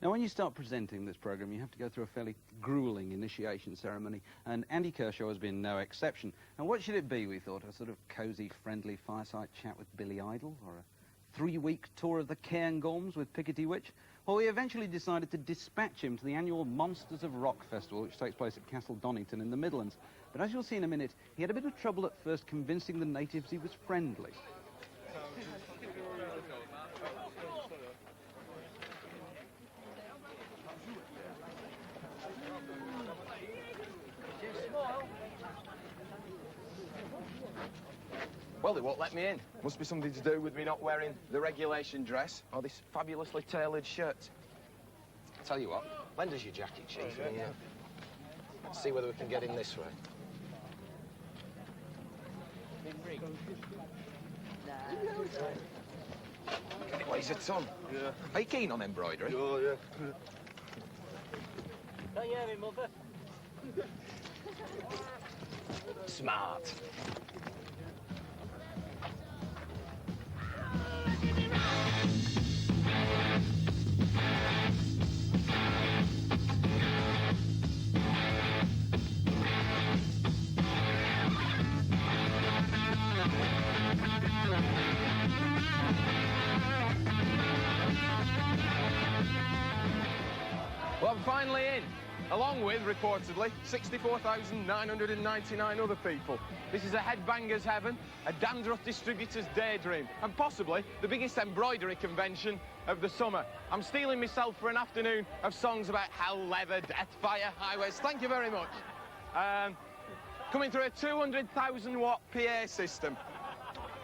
Now, when you start presenting this program, you have to go through a fairly grueling initiation ceremony, and Andy Kershaw has been no exception. And what should it be, we thought? A sort of cosy, friendly fireside chat with Billy Idol, or a 3-week tour of the Cairngorms with Pickety Witch? Well, we eventually decided to dispatch him to the annual Monsters of Rock Festival, which takes place at Castle Donnington in the Midlands. But as you'll see in a minute, he had a bit of trouble at first convincing the natives he was friendly. Well, they won't let me in. Must be something to do with me not wearing the regulation dress or this fabulously tailored shirt. Tell you what, lend us your jacket, Chief, and let's see whether we can get in this way. It weighs a ton. Yeah. Are you keen on embroidery? Oh, yeah. Don't you hear me, mother? Smart. Well, I'm finally in, along with, reportedly, 64,999 other people. This is a headbanger's heaven, a dandruff distributor's daydream, and possibly the biggest embroidery convention of the summer. I'm steeling myself for an afternoon of songs about hell, leather, death, fire, highways. Thank you very much. Coming through a 200,000-watt PA system.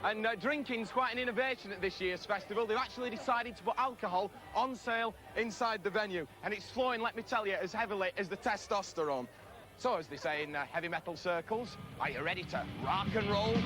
And drinking's quite an innovation at this year's festival. They've actually decided to put alcohol on sale inside the venue. And it's flowing, let me tell you, as heavily as the testosterone. So, as they say in heavy metal circles, are you ready to rock and roll?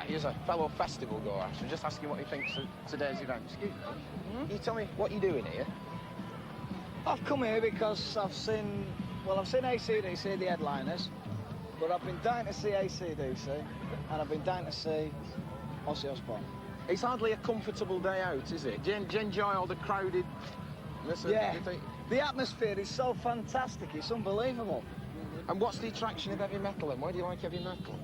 Here's a fellow festival goer. I should just ask you what he thinks of today's event. Excuse me. Can you tell me what you're doing here? I've come here because I've seen AC/DC, the headliners, but I've been down to see AC/DC, and I've been down to see Ozzy Osbourne. It's hardly a comfortable day out, is it? Do you enjoy all the crowded... Yeah, the atmosphere is so fantastic, it's unbelievable. And what's the attraction of heavy metal, and why do you like heavy metal?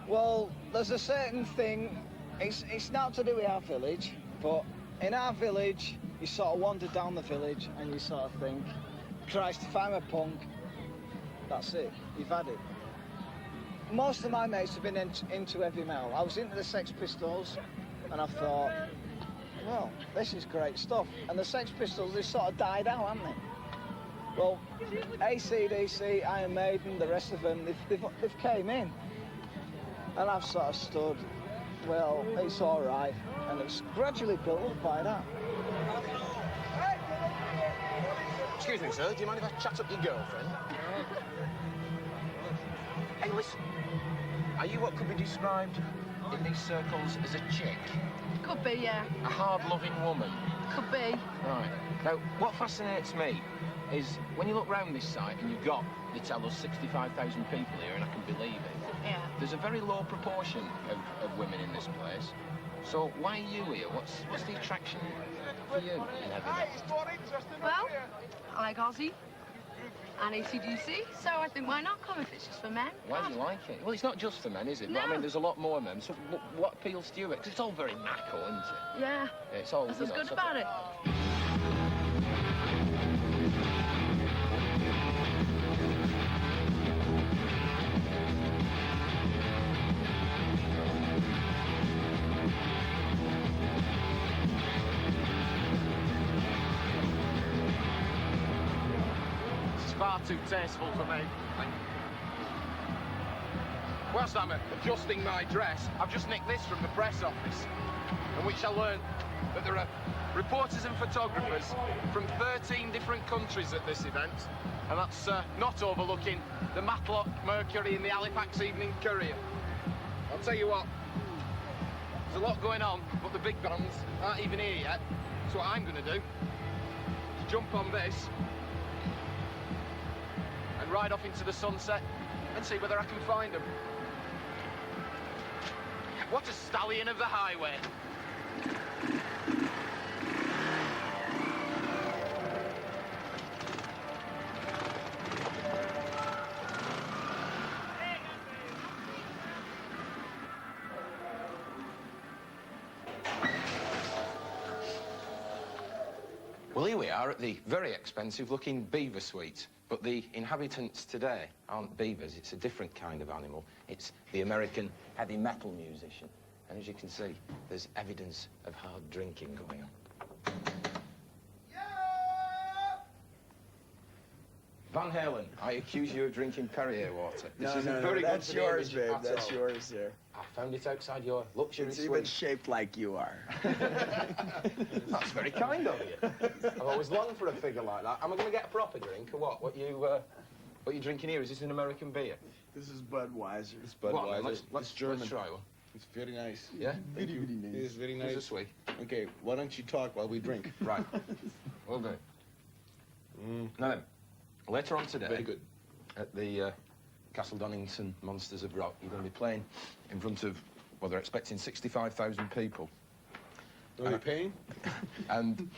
Well, there's a certain thing, it's not to do with our village, but in our village, you sort of wander down the village and you sort of think, Christ, if I'm a punk, that's it, you've had it. Most of my mates have been into heavy metal. I was into the Sex Pistols, and I thought, well, this is great stuff. And the Sex Pistols, they sort of died out, haven't they? Well, AC/DC, Iron Maiden, the rest of them, they've came in. And I've sort of stood, well, it's all right. And it's gradually built up by that. Excuse me, sir, do you mind if I chat up your girlfriend? Hey, listen, are you what could be described in these circles as a chick? Could be, yeah. A hard-loving woman? Could be. Right. Now, what fascinates me is when you look round this site and you've got, they tell us, 65,000 people here, and I can believe it. Yeah. There's a very low proportion of women in this place. So why are you here? What's the attraction for you in heavy metal? Well, I like Ozzy and AC/DC, so I think why not come if it's just for men? Why do you like it? Well, it's not just for men, is it? No. But I mean, there's a lot more men. So what appeals to you? Because it's all very macho, isn't it? Yeah. It's all. That's what's good about it. Far too tasteful for me. Whilst I'm adjusting my dress, I've just nicked this from the press office, in which I learned that there are reporters and photographers from 13 different countries at this event, and that's not overlooking the Matlock Mercury and the Halifax Evening Courier. I'll tell you what. There's a lot going on, but the big bands aren't even here yet. So what I'm going to do is jump on this and ride off into the sunset and see whether I can find them. What a stallion of the highway. Well, here we are at the very expensive-looking beaver suite. But the inhabitants today aren't beavers. It's a different kind of animal. It's the American heavy metal musician. And as you can see, there's evidence of hard drinking going on. Van Halen, I accuse you of drinking Perrier water. This isn't very good that's for the yours, image babe. at That's all. yours there. I found it outside your luxury It's suite. even shaped like you are. That's very kind of you. I've always longed for a figure like that. Am I going to get a proper drink or what? What you drinking here? Is this an American beer? This is Budweiser. It's Go Budweiser. on, then, let's German. Let's try one. It's very nice. Yeah? Thank you. It is very Here's a nice. sweet. Okay, why don't you talk while we drink? Right. Well done. Now then, later on today, Very good. at the Castle Donnington Monsters of Rock, you're going to be playing in front of, well, they're expecting 65,000 people. Are you paying? And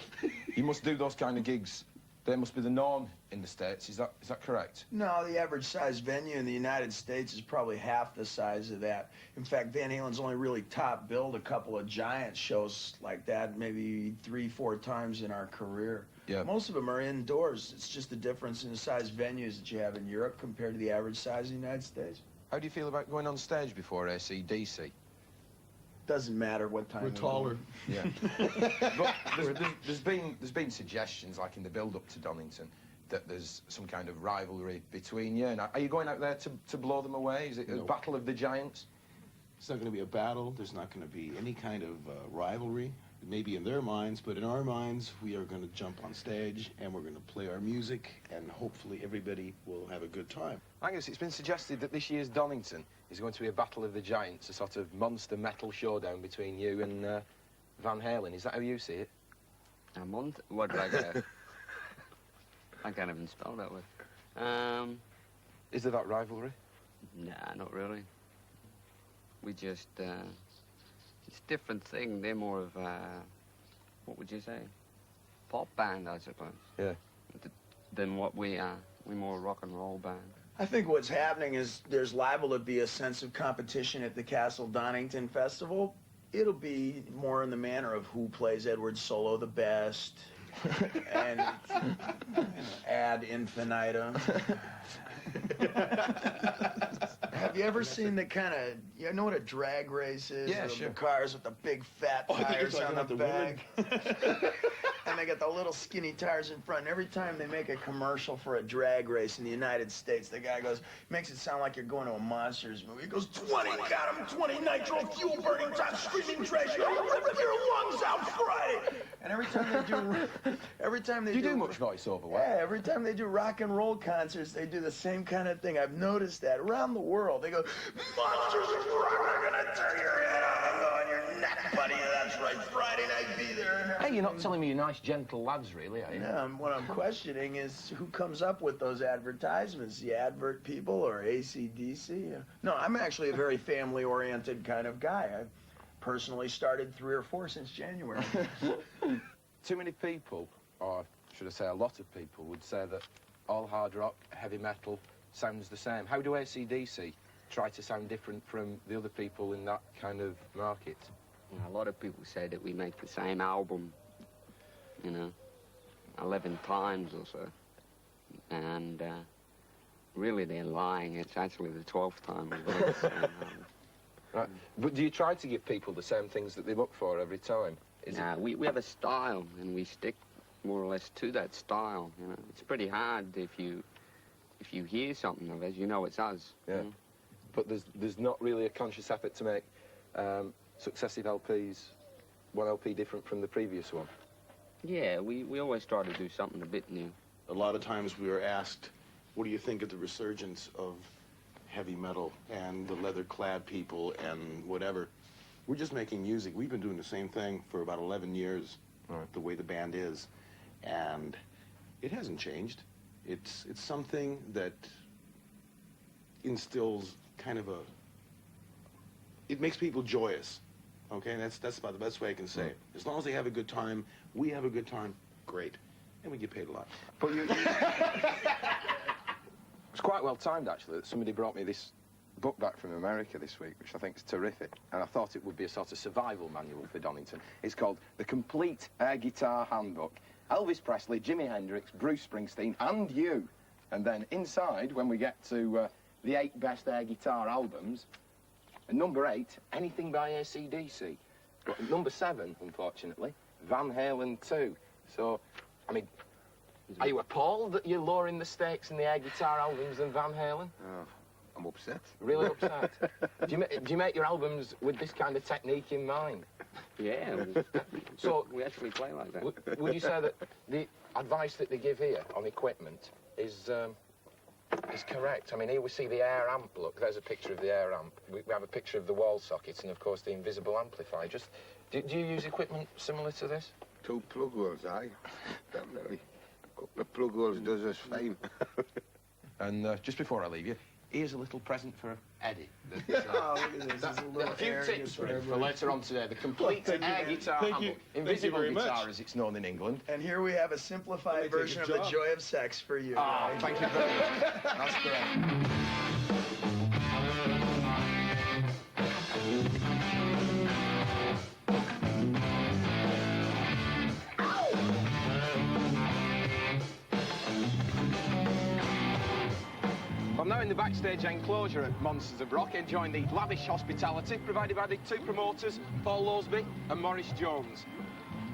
you must do those kind of gigs. They must be the norm in the States. Is that correct? No, the average size venue in the United States is probably half the size of that. In fact, Van Halen's only really top billed a couple of giant shows like that, maybe 3-4 times in our career. Yeah. Most of them are indoors. It's just the difference in the size venues that you have in Europe compared to the average size in the United States. How do you feel about going on stage before AC/DC? Doesn't matter what time. We're we go. taller. Yeah. But there's been suggestions, like in the build-up to Donnington, that there's some kind of rivalry between you. Now, are you going out there to blow them away? Is it a No. battle of the giants? It's not going to be a battle. There's not going to be any kind of rivalry. Maybe in their minds, but in our minds, we are going to jump on stage and we're going to play our music, and hopefully everybody will have a good time. Angus, it's been suggested that this year's Donnington is going to be a battle of the giants, a sort of monster metal showdown between you and Van Halen. Is that how you see it? A month? What did I get? I can't even spell that word. Is there that rivalry? Nah, not really. We just, it's a different thing. They're more of a, what would you say? Pop band, I suppose. Yeah. Than what we are. We're more a rock and roll band. I think what's happening is there's liable to be a sense of competition at the Castle Donnington Festival. It'll be more in the manner of who plays Edward's solo the best, and ad infinitum. Have you ever seen the kind of, you know what a drag race is? Yeah, The sure. cars with the big fat I think you're tires on talking the about the back. And they got the little skinny tires in front. And every time they make a commercial for a drag race in the United States, the guy goes, makes it sound like you're going to a Monsters movie. He goes, 20, got him, 20 nitro fuel burning top screaming trash. You'll rip your lungs out Friday. And every time they Do you do much voiceover work? yeah, every time they do rock and roll concerts, they do the same kind of thing. I've noticed that around the world. They go, Monsters of Rock are gonna tear your head off and go on your neck, buddy. That's right, Friday night, be there. Hey, you're not telling me you're nice, gentle lads, really, are you? No, what I'm questioning is who comes up with those advertisements, the advert people or AC/DC? No, I'm actually a very family-oriented kind of guy. I've personally started 3 or 4 since January. Too many people, or should I say a lot of people, would say that all hard rock, heavy metal sounds the same. How do AC/DC try to sound different from the other people in that kind of market? And a lot of people say that we make the same album, 11 times or so. And really they're lying. It's actually the 12th time we've done the same album. Right. But do you try to give people the same things that they look for every time? Nah, we have a style, and we stick more or less to that style. It's pretty hard if you hear something of us, you know it's us. Yeah. But there's not really a conscious effort to make successive LPs, one LP different from the previous one. Yeah, we always try to do something a bit new. A lot of times we are asked, what do you think of the resurgence of heavy metal and the leather-clad people and whatever. We're just making music. We've been doing the same thing for about 11 years, the way the band is, and it hasn't changed. It's something that instills kind of it makes people joyous, okay? And that's about the best way I can say it. As long as they have a good time, we have a good time, great. And we get paid a lot. But you... It's quite well timed, actually, that somebody brought me this book back from America this week, which I think is terrific. And I thought it would be a sort of survival manual for Donnington. It's called The Complete Air Guitar Handbook. Elvis Presley, Jimi Hendrix, Bruce Springsteen, and you. And then inside, when we get to the 8 best air guitar albums, and number 8, anything by AC/DC. But number 7, unfortunately, Van Halen 2. So, I mean, are you appalled that you're lowering the stakes in the air guitar albums than Van Halen? Oh, I'm upset. Really upset? do you make your albums with this kind of technique in mind? Yeah. So we actually play like that. Would you say that the advice that they give here on equipment is correct? I mean, here we see the air amp. Look, there's a picture of the air amp. We have a picture of the wall sockets and, of course, the invisible amplifier. Just, do you use equipment similar to this? 2 plug holes, aye. Definitely. A couple of plug holes does us fine. And just before I leave you, here's a little present for Eddie. Oh, look at this. This is a little A few air tips for guitar. later on today. The complete air guitar handbook. Invisible very guitar, much. as it's known in England. And here we have a simplified version of the joy of sex for you. Ah, right? thank you very much. That's great. I'm now in the backstage enclosure at Monsters of Rock, enjoying the lavish hospitality provided by the 2 promoters, Paul Losby and Maurice Jones.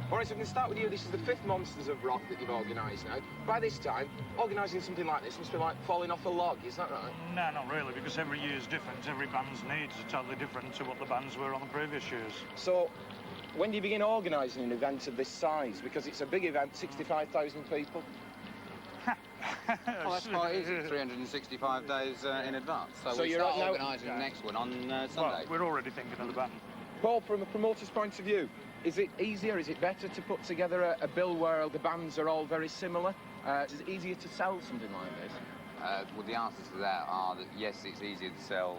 Maurice, if we can start with you, this is the 5th Monsters of Rock that you've organised now. By this time, organising something like this must be like falling off a log, is that right? No, not really, because every year is different. Every band's needs are totally different to what the bands were on the previous years. So, when do you begin organising an event of this size? Because it's a big event, 65,000 people. Well, that's quite easy, 365 days in advance. So we you're start now- organising the next one on Well, Sunday. we're already thinking of the band. Paul, from a promoter's point of view, is it easier, is it better to put together a bill where the bands are all very similar? Is it easier to sell something like this? Well, the answers to that are that yes, it's easier to sell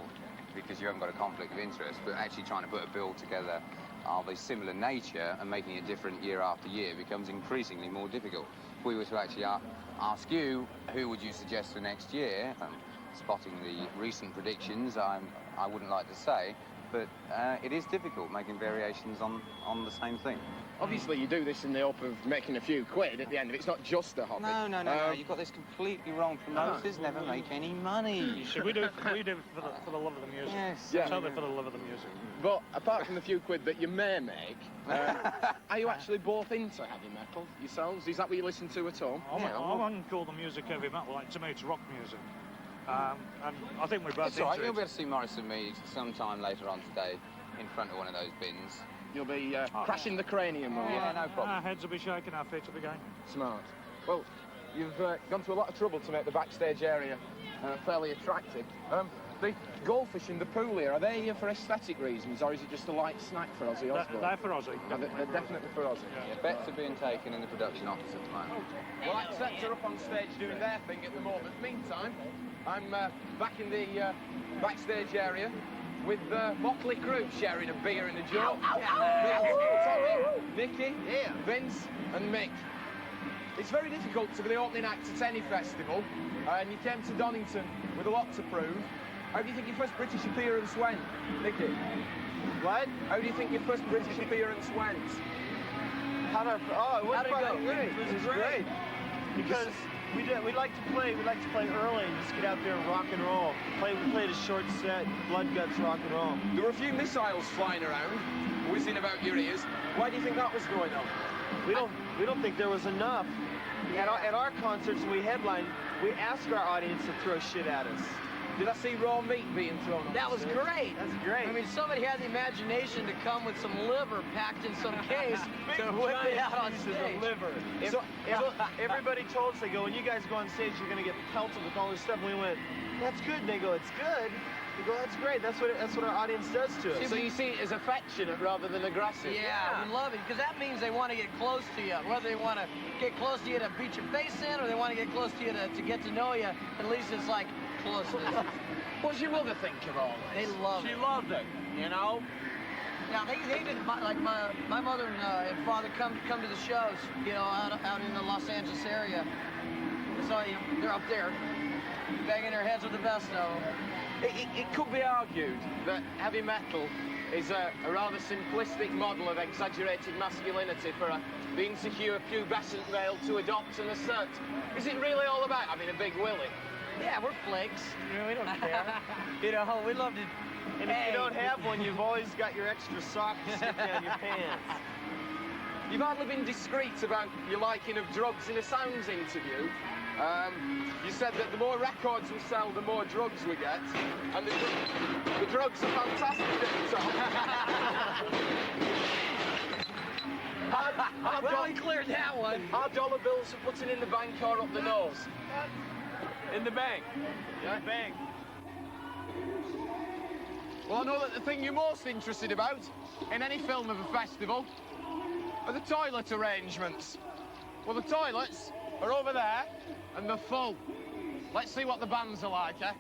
because you haven't got a conflict of interest, but actually trying to put a bill together of a similar nature and making it different year after year becomes increasingly more difficult. If we were to actually ask you, who would you suggest for next year? Spotting the recent predictions, I wouldn't like to say, but it is difficult making variations on the same thing. Obviously, you do this in the hope of making a few quid at the end of it. It's not just a hobby. No, you've got this completely wrong. Promoters never make any money. You see, we do it for the love of the music. Yes. Yeah. Totally for the love of the music. But apart from the few quid that you may make, are you actually both into heavy metal yourselves? Is that what you listen to at home? I wouldn't call the music heavy metal. Like, to me, it's rock music. And I think we're both It's all right. into You'll be it. able to see Morris and me sometime later on today in front of one of those bins. You'll be crashing the cranium. Or Yeah, no problem. Our heads will be shaking, our feet will be going. Smart. Well, you've gone to a lot of trouble to make the backstage area fairly attractive. The goldfish in the pool here, are they here for aesthetic reasons, or is it just a light snack for Ozzy Osbourne? They're for Ozzy. They're definitely for Ozzy. Yeah, bets are being taken in the production office at the moment. Well, Accepts are up on stage doing their thing at the moment. Meantime, I'm back in the backstage area with Motley Crue sharing a beer and a joke. Tommy, Nicky, Vince and Mick. It's very difficult to be the opening act at any festival, and you came to Donnington with a lot to prove. How do you think your first British appearance went, Nicky? What? How do you think your first British appearance went? It went great. It was great. Because we like to play early and just get out there and rock and roll. We played a short set, blood guts rock and roll. There were a few missiles flying around, whizzing about your ears. Why do you think that was going on? We don't think there was enough. At our concerts when we headline, we ask our audience to throw shit at us. Did I see raw meat being thrown on That was great. That's great. I mean, somebody had the imagination to come with some liver packed in some case to whip it out on stage. liver. So everybody told us, they go, when you guys go on stage, you're going to get pelted with all this stuff. And we went, that's good. And they go, it's good. We go, that's great. That's what our audience does to us. So you see it as affectionate rather than aggressive. Yeah, we love it, because that means they want to get close to you. Whether they want to get close to you to beat your face in, or they want to get close to you to get to know you, at least it's like closeness. What does your mother think of all this? They love it. She loved it, you know? Now, they didn't, like my mother and father come to the shows, you know, out in the Los Angeles area. So, you know, they're up there, banging their heads with the best of them. It could be argued that heavy metal is a rather simplistic model of exaggerated masculinity for the insecure pubescent male to adopt and assert. Is it really all about having a big willy? Yeah, we're flakes. You know, we don't care. You know, we love to... And if you don't have one, you've always got your extra sock to stick down your pants. You've hardly been discreet about your liking of drugs in a Sounds interview. You said that the more records we sell, the more drugs we get. And the drugs are fantastic at the top. Well, we cleared that one. Our dollar bills are putting in the bank or up the nose? In the bank. Yeah, bang. Well, I know that the thing you're most interested about in any film of a festival are the toilet arrangements. Well, the toilets are over there and they're full. Let's see what the bands are like, eh?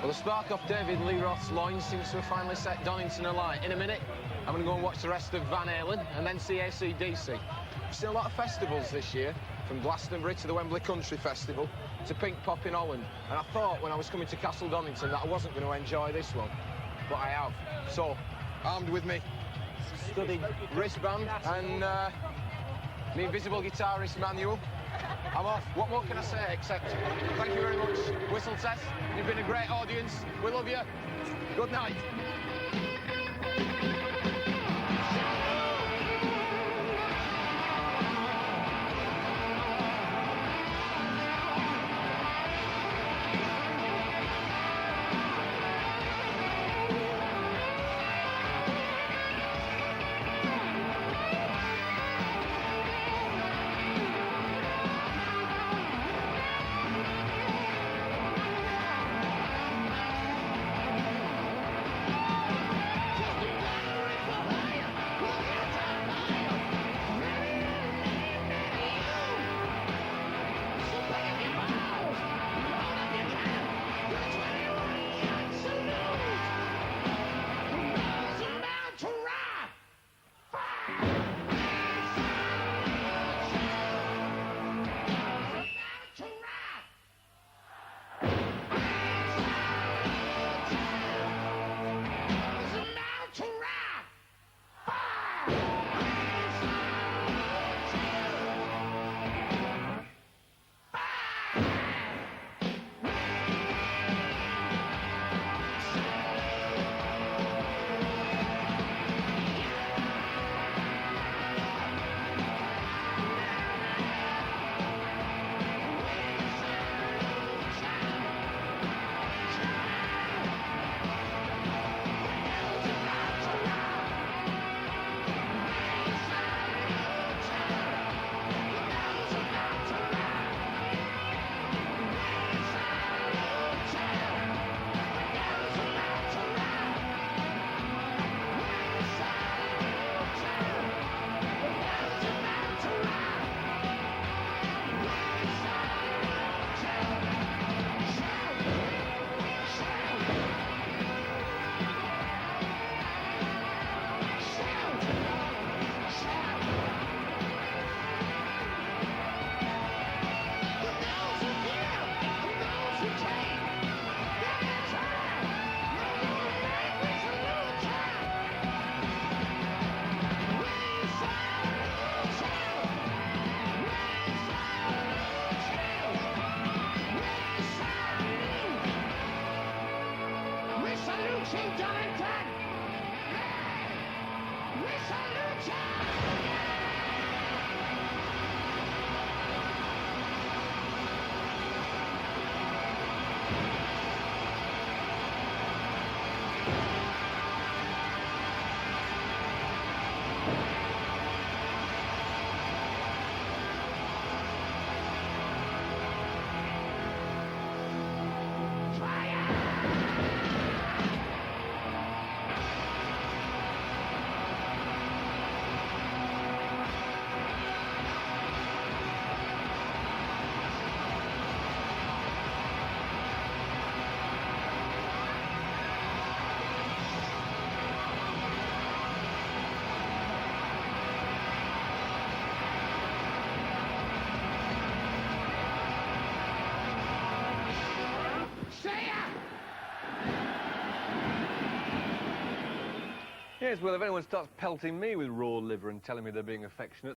Well, the spark off David Lee Roth's loins seems to have finally set Donnington alight. In a minute, I'm going to go and watch the rest of Van Halen and then see AC/DC. I've seen a lot of festivals this year, from Glastonbury to the Wembley Country Festival to Pink Pop in Holland. And I thought when I was coming to Castle Donington that I wasn't going to enjoy this one, but I have. So, armed with me studded wristband and my invisible guitarist manual, I'm off. What more can I say except thank you very much, Whistle Test. You've been a great audience. We love you. Good night. Yes, well, if anyone starts pelting me with raw liver and telling me they're being affectionate,